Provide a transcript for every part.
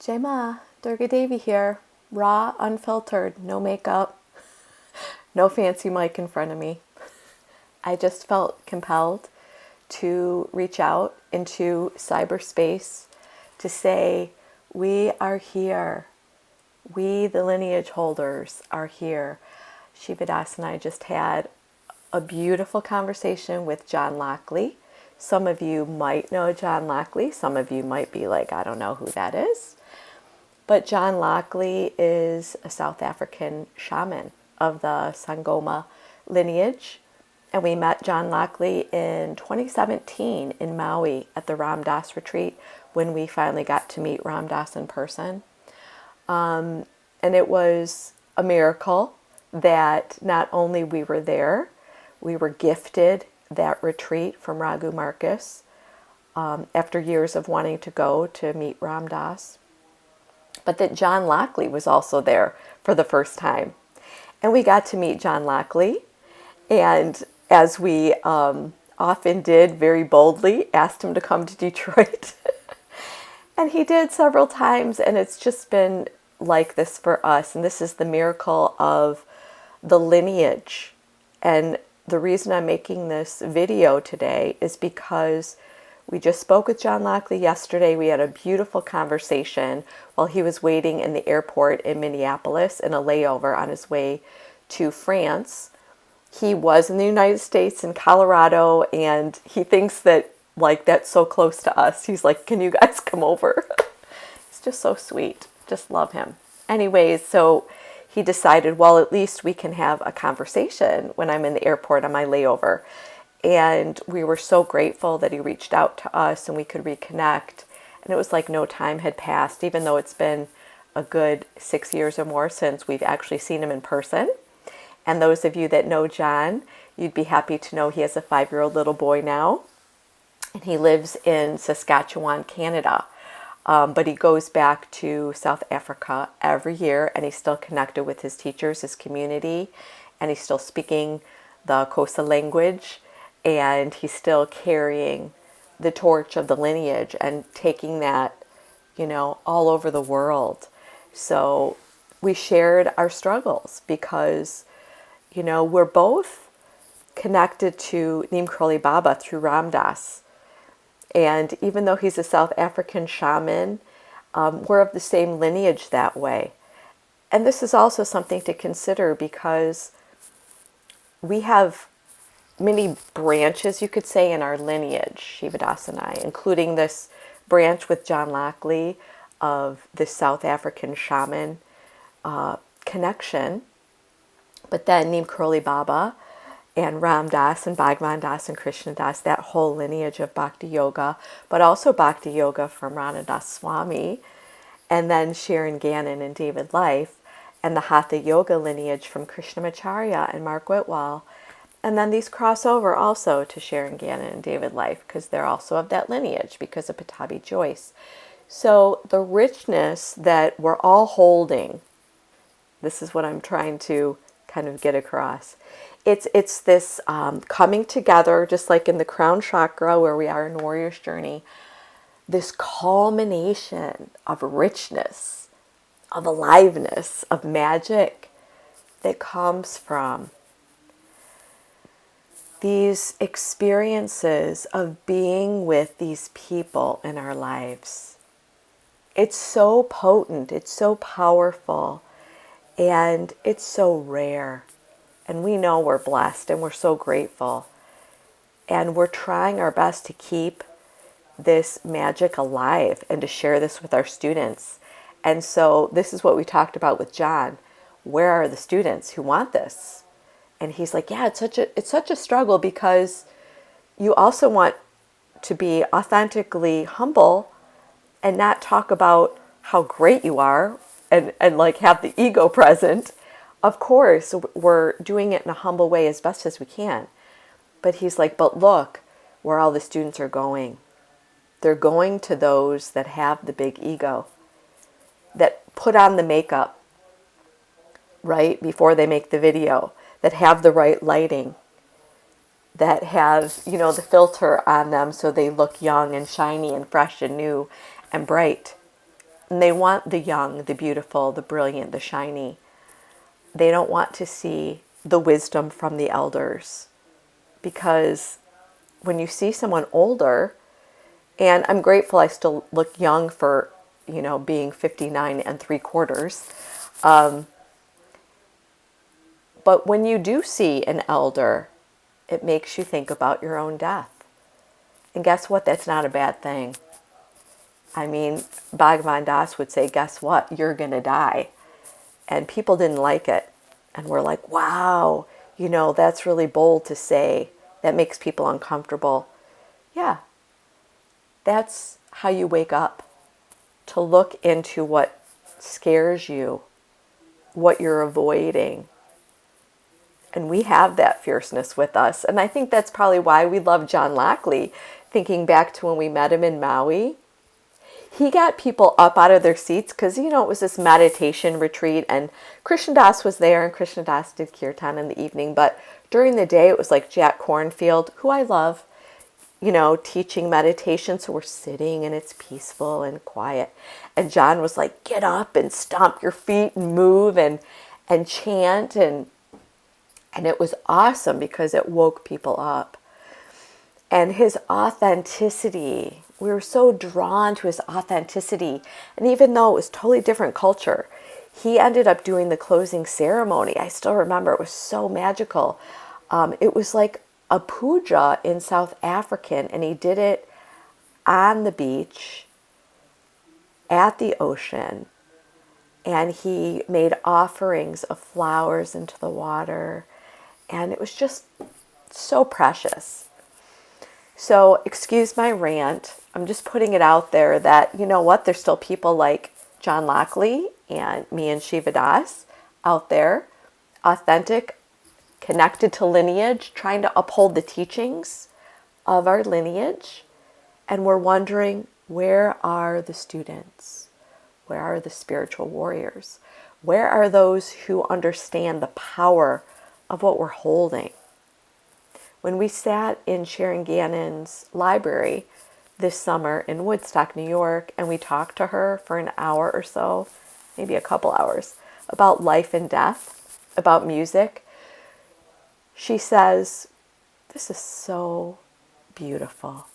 Jai Ma, Durga Devi here. Raw, unfiltered, no makeup, no fancy mic in front of me. I just felt compelled to reach out into cyberspace to say, we are here. We, the lineage holders, are here. Shiva Das and I just had a beautiful conversation with John Lockley. Some of you might know John Lockley. Some of you might be like, I don't know who that is. But John Lockley is a South African shaman of the Sangoma lineage. And we met John Lockley in 2017 in Maui at the Ram Dass retreat when we finally got to meet Ram Dass in person. And it was a miracle that not only we were there, we were gifted that retreat from Raghu Marcus after years of wanting to go to meet Ram Dass. But that John Lockley was also there for the first time. And we got to meet John Lockley. And as we often did, very boldly, asked him to come to Detroit. And he did several times. And it's just been like this for us. And this is the miracle of the lineage. And the reason I'm making this video today is because we just spoke with John Lockley yesterday. We had a beautiful conversation while he was waiting in the airport in Minneapolis in a layover on his way to France. He was in the United States in Colorado, and he thinks that like that's so close to us. He's like, can you guys come over? It's just so sweet. Just love him. Anyways, so he decided, well, at least we can have a conversation when I'm in the airport on my layover. And we were so grateful that he reached out to us and we could reconnect. And it was like no time had passed, even though it's been a good 6 years or more since we've actually seen him in person. And those of you that know John, you'd be happy to know he has a 5-year-old little boy now. And he lives in Saskatchewan, Canada. But he goes back to South Africa every year, and he's still connected with his teachers, his community, and he's still speaking the Xhosa language. And he's still carrying the torch of the lineage and taking that, all over the world. So we shared our struggles because, we're both connected to Neem Karoli Baba through Ram Dass. And even though he's a South African shaman, we're of the same lineage that way. And this is also something to consider because we have many branches, you could say, in our lineage, Shiva Das and I, including this branch with John Lockley of the South African shaman connection. But then Neem Karoli Baba and Ram Dass and Bhagavan Das and Krishna Das, that whole lineage of Bhakti Yoga, but also Bhakti Yoga from RamDass Swami, and then Sharon, Gannon, and David Life, and the Hatha Yoga lineage from Krishnamacharya and Mark Whitewell. And then these cross over also to Sharon, Gannon, and David Life because they're also of that lineage because of Pattabhi Jois. So the richness that we're all holding, this is what I'm trying to kind of get across. It's this coming together, just like in the crown chakra where we are in Warrior's Journey, this culmination of richness, of aliveness, of magic that comes from these experiences of being with these people in our lives. It's so potent, it's so powerful, and it's so rare. And we know we're blessed and we're so grateful. And we're trying our best to keep this magic alive and to share this with our students. And so this is what we talked about with John. Where are the students who want this? And he's like, yeah, it's such a struggle because you also want to be authentically humble and not talk about how great you are and like have the ego present. Of course, we're doing it in a humble way as best as we can. But he's like, but look where all the students are going. They're going to those that have the big ego, that put on the makeup right before they make the video, that have the right lighting, that have, the filter on them so they look young and shiny and fresh and new and bright. And they want the young, the beautiful, the brilliant, the shiny. They don't want to see the wisdom from the elders. Because when you see someone older, and I'm grateful I still look young for, being 59 and 3/4. But when you do see an elder, it makes you think about your own death. And guess what? That's not a bad thing. I mean, Bhagavan Das would say, guess what? You're going to die. And people didn't like it. And we're like, wow, that's really bold to say. That makes people uncomfortable. Yeah, that's how you wake up. To look into what scares you, what you're avoiding. And we have that fierceness with us. And I think that's probably why we love John Lockley. Thinking back to when we met him in Maui, he got people up out of their seats because, it was this meditation retreat and Krishna Das was there and Krishna Das did kirtan in the evening. But during the day, it was like Jack Kornfield, who I love, teaching meditation. So we're sitting and it's peaceful and quiet. And John was like, get up and stomp your feet and move and chant. And it was awesome because it woke people up. And his authenticity, we were so drawn to his authenticity. And even though it was totally different culture, he ended up doing the closing ceremony. I still remember it was so magical. It was like a puja in South African, and he did it on the beach, at the ocean. And he made offerings of flowers into the water. And it was just so precious. So, excuse my rant. I'm just putting it out there that, there's still people like John Lockley and me and Shiva Das out there, authentic, connected to lineage, trying to uphold the teachings of our lineage. And we're wondering, where are the students? Where are the spiritual warriors? Where are those who understand the power of what we're holding? When we sat in Sharon Gannon's library this summer in Woodstock, New York, and we talked to her for an hour or so, maybe a couple hours, about life and death, about music, she says, this is so beautiful.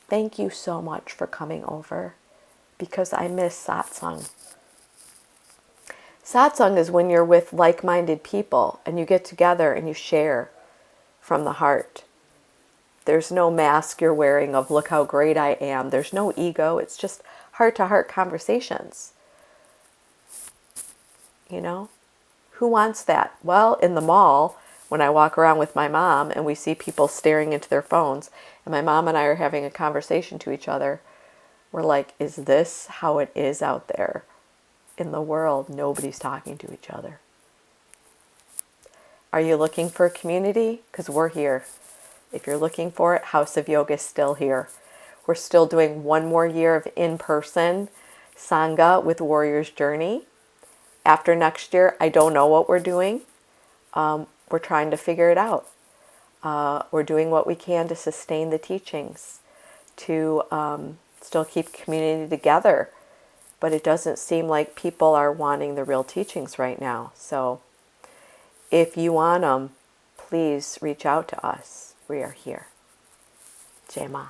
Thank you so much for coming over because I miss satsang. Satsang is when you're with like-minded people and you get together and you share from the heart. There's no mask you're wearing of look how great I am. There's no ego. It's just heart-to-heart conversations. Who wants that? Well, in the mall, when I walk around with my mom and we see people staring into their phones and my mom and I are having a conversation to each other, we're like, is this how it is out there? In the world, nobody's talking to each other. Are you looking for a community? Because we're here. If you're looking for it, House of Yoga is still here. We're still doing one more year of in-person Sangha with Warrior's Journey. After next year, I don't know what we're doing. We're trying to figure it out. We're doing what we can to sustain the teachings, to still keep community together. But it doesn't seem like people are wanting the real teachings right now. So if you want them, please reach out to us. We are here. Jai Ma.